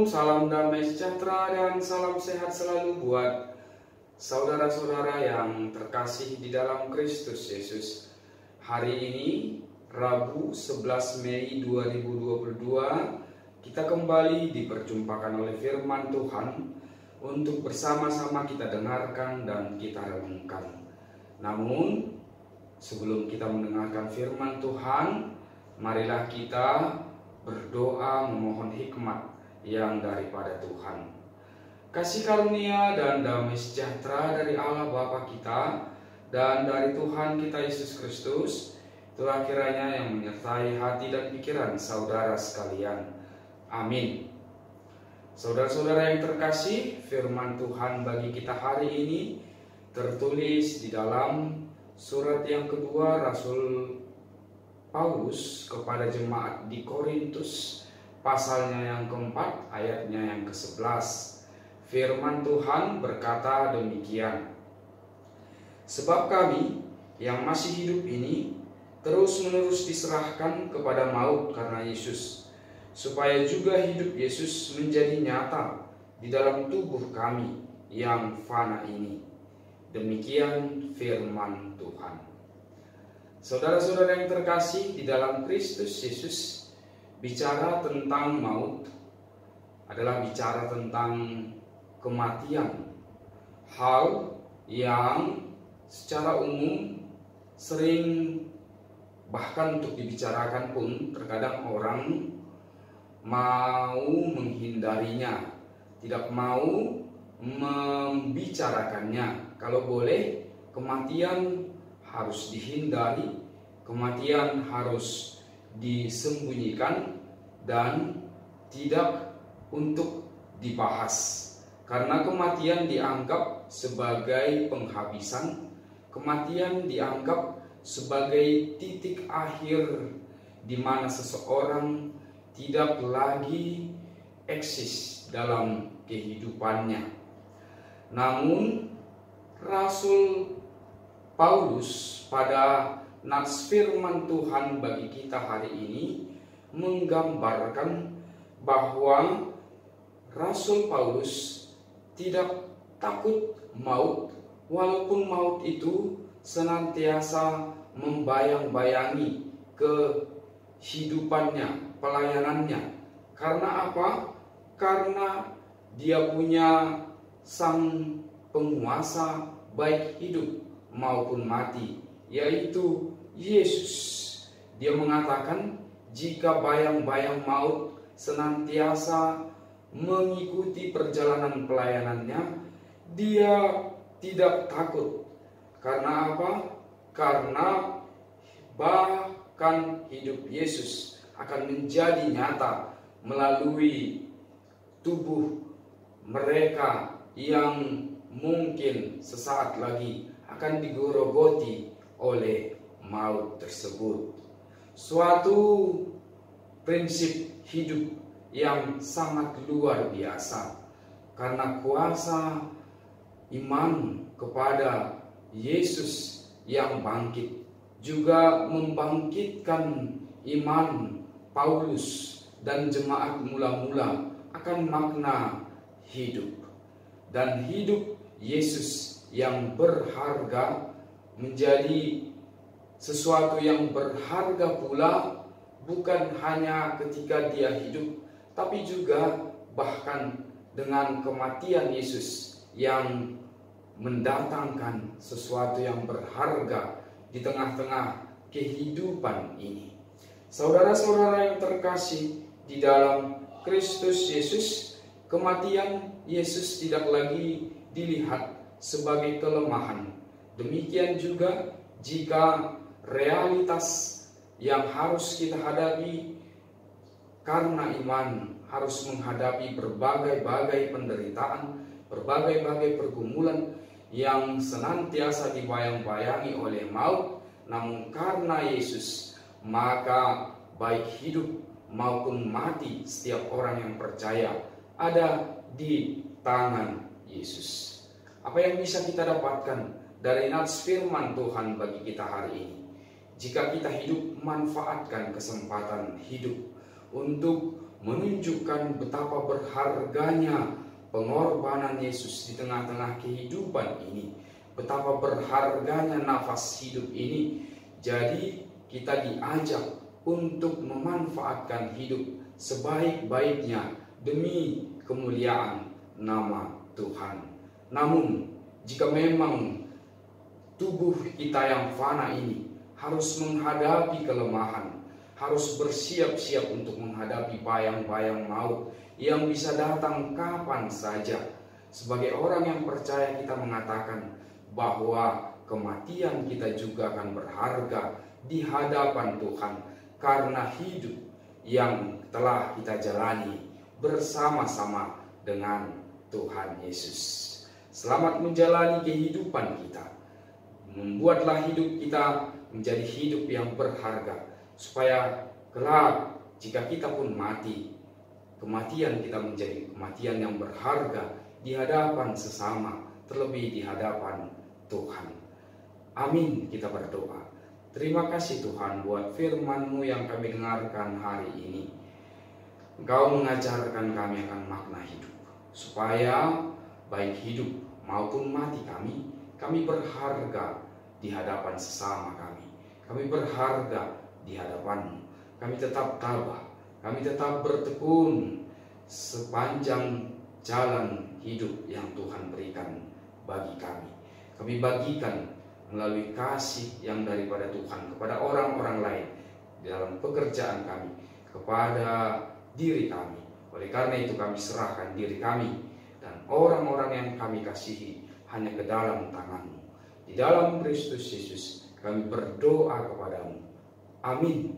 salam damai sejahtera dan salam sehat selalu buat saudara-saudara yang terkasih di dalam Kristus Yesus. Hari ini, Rabu 11 Mei 2022, kita kembali diperjumpakan oleh firman Tuhan untuk bersama-sama kita dengarkan dan kita renungkan. Namun, sebelum kita mendengarkan firman Tuhan, marilah kita berdoa memohon hikmat yang daripada Tuhan. Kasih karunia dan damai sejahtera dari Allah Bapa kita dan dari Tuhan kita Yesus Kristus, itulah kiranya yang menyertai hati dan pikiran saudara sekalian. Amin. Saudara-saudara yang terkasih, firman Tuhan bagi kita hari ini tertulis di dalam surat yang kedua Rasul Paulus kepada jemaat di Korintus, pasalnya yang keempat, ayatnya yang ke-11. Firman Tuhan berkata demikian. Sebab kami yang masih hidup ini terus-menerus diserahkan kepada maut karena Yesus, supaya juga hidup Yesus menjadi nyata di dalam tubuh kami yang fana ini. Demikian firman Tuhan. Saudara-saudara yang terkasih di dalam Kristus Yesus, bicara tentang maut adalah bicara tentang kematian. Hal yang secara umum sering, bahkan untuk dibicarakan pun terkadang orang mau menghindarinya, tidak mau membicarakannya. Kalau boleh, kematian harus dihindari, kematian harus disembunyikan dan tidak untuk dibahas. Karena kematian dianggap sebagai penghabisan, kematian dianggap sebagai titik akhir di mana seseorang tidak lagi eksis dalam kehidupannya. Namun Rasul Paulus pada nats firman Tuhan bagi kita hari ini menggambarkan bahwa Rasul Paulus tidak takut maut, walaupun maut itu senantiasa membayang-bayangi kehidupannya, pelayanannya. Karena apa? Karena dia punya sang penguasa baik hidup maupun mati, yaitu Yesus. Dia mengatakan jika bayang-bayang maut senantiasa mengikuti perjalanan pelayanannya, dia tidak takut. Karena apa? Karena bahkan hidup Yesus akan menjadi nyata melalui tubuh mereka yang mungkin sesaat lagi akan digorogoti oleh maut tersebut. Suatu prinsip hidup yang sangat luar biasa, karena kuasa iman kepada Yesus yang bangkit juga membangkitkan iman Paulus dan jemaat mula-mula akan makna hidup. Dan hidup Yesus yang berharga menjadi sesuatu yang berharga pula, bukan hanya ketika dia hidup, tapi juga bahkan dengan kematian Yesus yang mendatangkan sesuatu yang berharga di tengah-tengah kehidupan ini. Saudara-saudara yang terkasih di dalam Kristus Yesus, kematian Yesus tidak lagi dilihat sebagai kelemahan. Demikian juga jika realitas yang harus kita hadapi karena iman, harus menghadapi berbagai-bagai penderitaan, berbagai-bagai pergumulan yang senantiasa dibayang-bayangi oleh maut. Namun karena Yesus, maka baik hidup maupun mati setiap orang yang percaya ada di tangan Yesus. Apa yang bisa kita dapatkan dari nats firman Tuhan bagi kita hari ini? Jika kita hidup, manfaatkan kesempatan hidup untuk menunjukkan betapa berharganya pengorbanan Yesus di tengah-tengah kehidupan ini, betapa berharganya nafas hidup ini. Jadi kita diajak untuk memanfaatkan hidup sebaik-baiknya demi kemuliaan nama Tuhan. Namun jika memang tubuh kita yang fana ini harus menghadapi kelemahan, harus bersiap-siap untuk menghadapi bayang-bayang maut yang bisa datang kapan saja. Sebagai orang yang percaya, kita mengatakan bahwa kematian kita juga akan berharga di hadapan Tuhan, karena hidup yang telah kita jalani bersama-sama dengan Tuhan Yesus. Selamat menjalani kehidupan kita. Membuatlah hidup kita menjadi hidup yang berharga, supaya kelak jika kita pun mati, kematian kita menjadi kematian yang berharga di hadapan sesama, terlebih di hadapan Tuhan. Amin, kita berdoa. Terima kasih Tuhan buat firman-Mu yang kami dengarkan hari ini. Engkau mengajarkan kami akan makna hidup, supaya baik hidup maupun mati kami berharga di hadapan sesama kami. Kami berharga di hadapan-Mu. Kami tetap tabah, kami tetap bertekun sepanjang jalan hidup yang Tuhan berikan bagi kami. Kami bagikan melalui kasih yang daripada Tuhan kepada orang-orang lain, dalam pekerjaan kami, kepada diri kami. Oleh karena itu kami serahkan diri kami dan orang-orang yang kami kasihi hanya ke dalam tangan-Mu. Di dalam Kristus Yesus kami berdoa kepadamu. Amin.